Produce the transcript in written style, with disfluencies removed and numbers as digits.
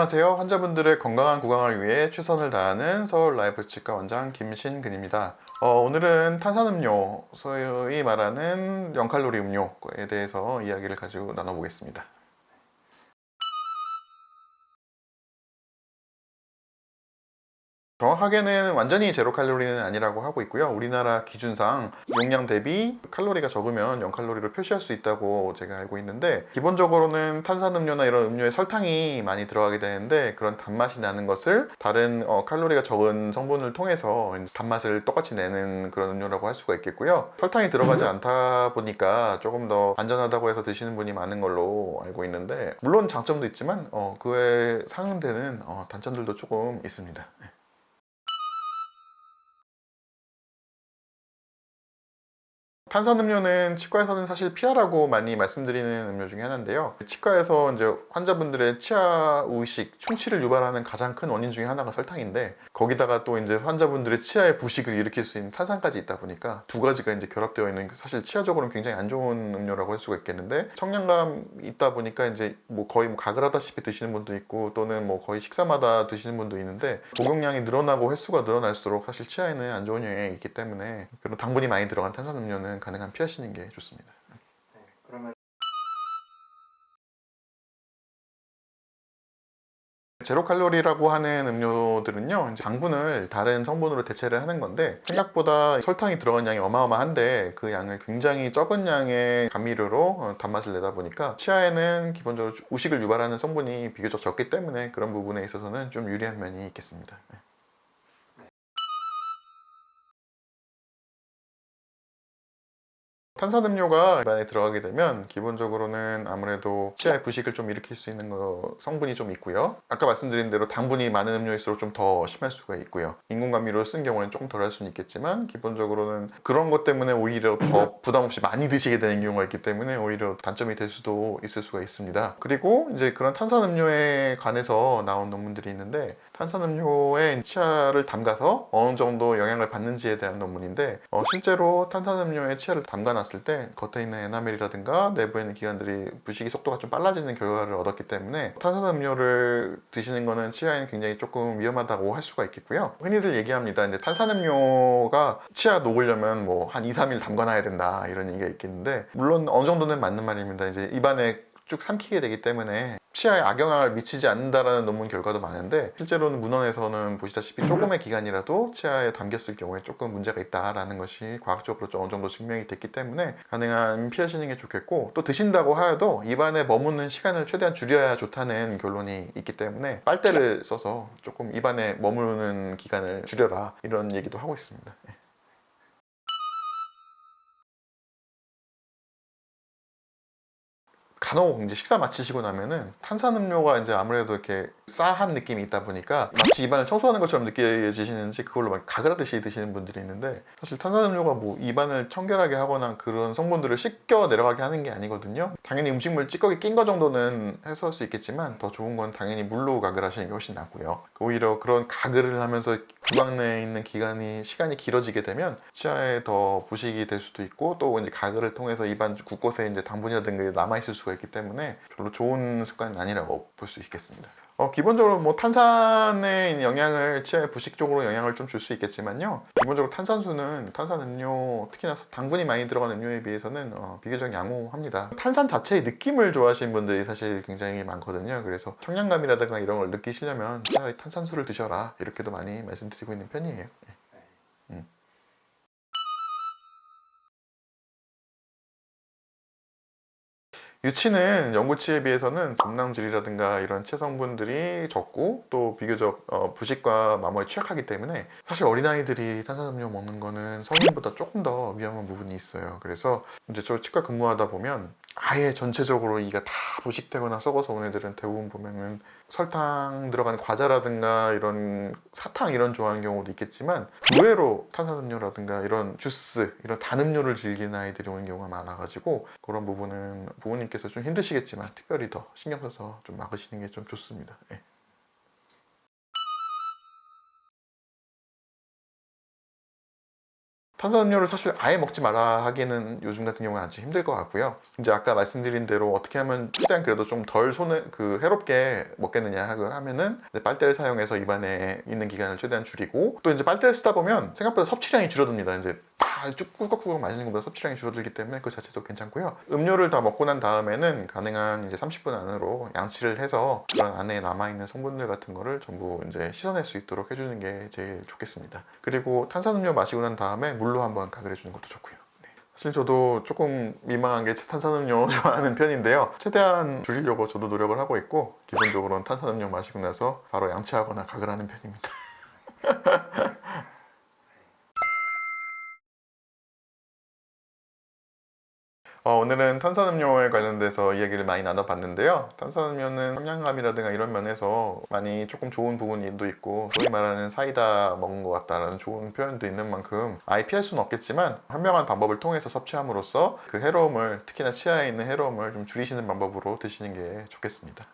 안녕하세요. 환자분들의 건강한 구강을 위해 최선을 다하는 서울라이프치과 원장 김신근입니다. 오늘은 탄산음료, 소위 말하는 0칼로리 음료에 대해서 이야기를 가지고 나눠보겠습니다. 정확하게는 완전히 제로 칼로리는 아니라고 하고 있고요. 우리나라 기준상 용량 대비 칼로리가 적으면 0칼로리로 표시할 수 있다고 제가 알고 있는데, 기본적으로는 탄산음료나 이런 음료에 설탕이 많이 들어가게 되는데, 그런 단맛이 나는 것을 다른 칼로리가 적은 성분을 통해서 단맛을 똑같이 내는 그런 음료라고 할 수가 있겠고요. 설탕이 들어가지 않다 보니까 조금 더 안전하다고 해서 드시는 분이 많은 걸로 알고 있는데, 물론 장점도 있지만 그 외에 상응되는 단점들도 조금 있습니다. 탄산음료는 치과에서는 사실 피하라고 많이 말씀드리는 음료 중에 하나인데요. 치과에서 이제 환자분들의 치아 우식, 충치를 유발하는 가장 큰 원인 중에 하나가 설탕인데, 거기다가 또 이제 환자분들의 치아의 부식을 일으킬 수 있는 탄산까지 있다 보니까 두 가지가 이제 결합되어 있는, 사실 치아적으로는 굉장히 안 좋은 음료라고 할 수가 있겠는데, 청량감 있다 보니까 이제 뭐 거의 가글 하다시피 드시는 분도 있고, 또는 뭐 거의 식사마다 드시는 분도 있는데, 복용량이 늘어나고 횟수가 늘어날수록 사실 치아에는 안 좋은 영향이 있기 때문에 그런 당분이 많이 들어간 탄산음료는 가능한 피하시는 게 좋습니다. 그러면 제로 칼로리라고 하는 음료들은요, 이제 당분을 다른 성분으로 대체를 하는 건데, 생각보다 설탕이 들어간 양이 어마어마한데 그 양을 굉장히 적은 양의 감미료로 단맛을 내다 보니까 치아에는 기본적으로 우식을 유발하는 성분이 비교적 적기 때문에 그런 부분에 있어서는 좀 유리한 면이 있겠습니다. 탄산음료가 입안에 들어가게 되면 기본적으로는 아무래도 치아의 부식을 좀 일으킬 수 있는 성분이 좀 있고요. 아까 말씀드린 대로 당분이 많은 음료일수록 좀 더 심할 수가 있고요. 인공감미료를 쓴 경우에는 조금 덜 할 수는 있겠지만, 기본적으로는 그런 것 때문에 오히려 더 부담 없이 많이 드시게 되는 경우가 있기 때문에 오히려 단점이 될 수도 있을 수가 있습니다. 그리고 이제 그런 탄산음료에 관해서 나온 논문들이 있는데, 탄산음료에 치아를 담가서 어느 정도 영향을 받는지에 대한 논문인데, 실제로 탄산음료에 치아를 담가놨을 때 겉에 있는 에나멜이라든가 내부에 있는 기관들이 부식이 속도가 좀 빨라지는 결과를 얻었기 때문에 탄산음료를 드시는 거는 치아에는 굉장히 조금 위험하다고 할 수가 있겠고요. 흔히들 얘기합니다. 이제 탄산음료가 치아 녹으려면 뭐 한 2, 3일 담가놔야 된다, 이런 얘기가 있겠는데, 물론 어느 정도는 맞는 말입니다. 이제 입안에 쭉 삼키게 되기 때문에 치아에 악영향을 미치지 않는다라는 논문 결과도 많은데, 실제로는 문헌에서는 보시다시피 조금의 기간이라도 치아에 담겼을 경우에 조금 문제가 있다라는 것이 과학적으로 좀 어느 정도 증명이 됐기 때문에 가능한 피하시는 게 좋겠고, 또 드신다고 하여도 입안에 머무는 시간을 최대한 줄여야 좋다는 결론이 있기 때문에 빨대를 써서 조금 입안에 머무는 기간을 줄여라, 이런 얘기도 하고 있습니다. 간혹 이제 식사 마치시고 나면은 탄산음료가 이제 아무래도 이렇게 싸한 느낌이 있다 보니까 마치 입안을 청소하는 것처럼 느껴지시는지 그걸로 막 가글하듯이 드시는 분들이 있는데, 사실 탄산음료가 뭐 입안을 청결하게 하거나 그런 성분들을 씻겨 내려가게 하는 게 아니거든요. 당연히 음식물 찌꺼기 낀 거 정도는 해소할 수 있겠지만, 더 좋은 건 당연히 물로 가글하시는 게 훨씬 낫고요. 오히려 그런 가글을 하면서 구강 내에 있는 시간이 길어지게 되면 치아에 더 부식이 될 수도 있고, 또 이제 가글을 통해서 입안 곳곳에 이제 당분이라든가 남아 있을 수가 있기 때문에 별로 좋은 습관은 아니라고 볼 수 있겠습니다. 기본적으로 뭐 탄산의 영향을, 치아의 부식 쪽으로 영향을 좀 줄 수 있겠지만요, 기본적으로 탄산수는 탄산음료, 특히나 당분이 많이 들어간 음료에 비해서는 비교적 양호합니다. 탄산 자체의 느낌을 좋아하시는 분들이 사실 굉장히 많거든요. 그래서 청량감이라든가 이런 걸 느끼시려면 차라리 탄산수를 드셔라, 이렇게도 많이 말씀드리고 있는 편이에요. 음. 유치는 영구치에 비해서는 점낭질이라든가 이런 치성분들이 적고, 또 비교적 부식과 마모에 취약하기 때문에 사실 어린아이들이 탄산음료 먹는 거는 성인보다 조금 더 위험한 부분이 있어요. 그래서 이제 저 치과 근무하다 보면 아예 전체적으로 이가 다 부식되거나 썩어서 온 애들은 대부분 보면은 설탕 들어간 과자라든가 이런 사탕 이런 좋아하는 경우도 있겠지만, 의외로 탄산음료라든가 이런 주스, 이런 단 음료를 즐기는 아이들이 오는 경우가 많아가지고, 그런 부분은 부모님께서 좀 힘드시겠지만 특별히 더 신경 써서 좀 막으시는 게 좀 좋습니다. 예. 탄산음료를 사실 아예 먹지 말아 하기에는 요즘 같은 경우는 아주 힘들 것 같고요. 이제 아까 말씀드린 대로 어떻게 하면 최대한 그래도 좀 덜 손에 해롭게 먹겠느냐 하면은 이제 빨대를 사용해서 입안에 있는 기간을 최대한 줄이고, 또 이제 빨대를 쓰다 보면 생각보다 섭취량이 줄어듭니다. 이제 쭉 꾸덕꾸덕 마시는 것보다 섭취량이 줄어들기 때문에 그 자체도 괜찮고요. 음료를 다 먹고 난 다음에는 가능한 이제 30분 안으로 양치를 해서 그런 안에 남아있는 성분들 같은 거를 전부 이제 씻어낼 수 있도록 해주는 게 제일 좋겠습니다. 그리고 탄산음료 마시고 난 다음에 물로 한번 가글해 주는 것도 좋고요. 네. 사실 저도 조금 민망한 게 탄산음료 좋아하는 편인데요. 최대한 줄이려고 저도 노력을 하고 있고, 기본적으로는 탄산음료 마시고 나서 바로 양치하거나 가글하는 편입니다. 오늘은 탄산음료에 관련돼서 이야기를 많이 나눠봤는데요. 탄산음료는 함량감이라든가 이런 면에서 많이 조금 좋은 부분도 있고, 소위 말하는 사이다 먹은 것 같다라는 좋은 표현도 있는 만큼 아예 피할 수는 없겠지만, 현명한 방법을 통해서 섭취함으로써 그 해로움을, 특히나 치아에 있는 해로움을 좀 줄이시는 방법으로 드시는 게 좋겠습니다.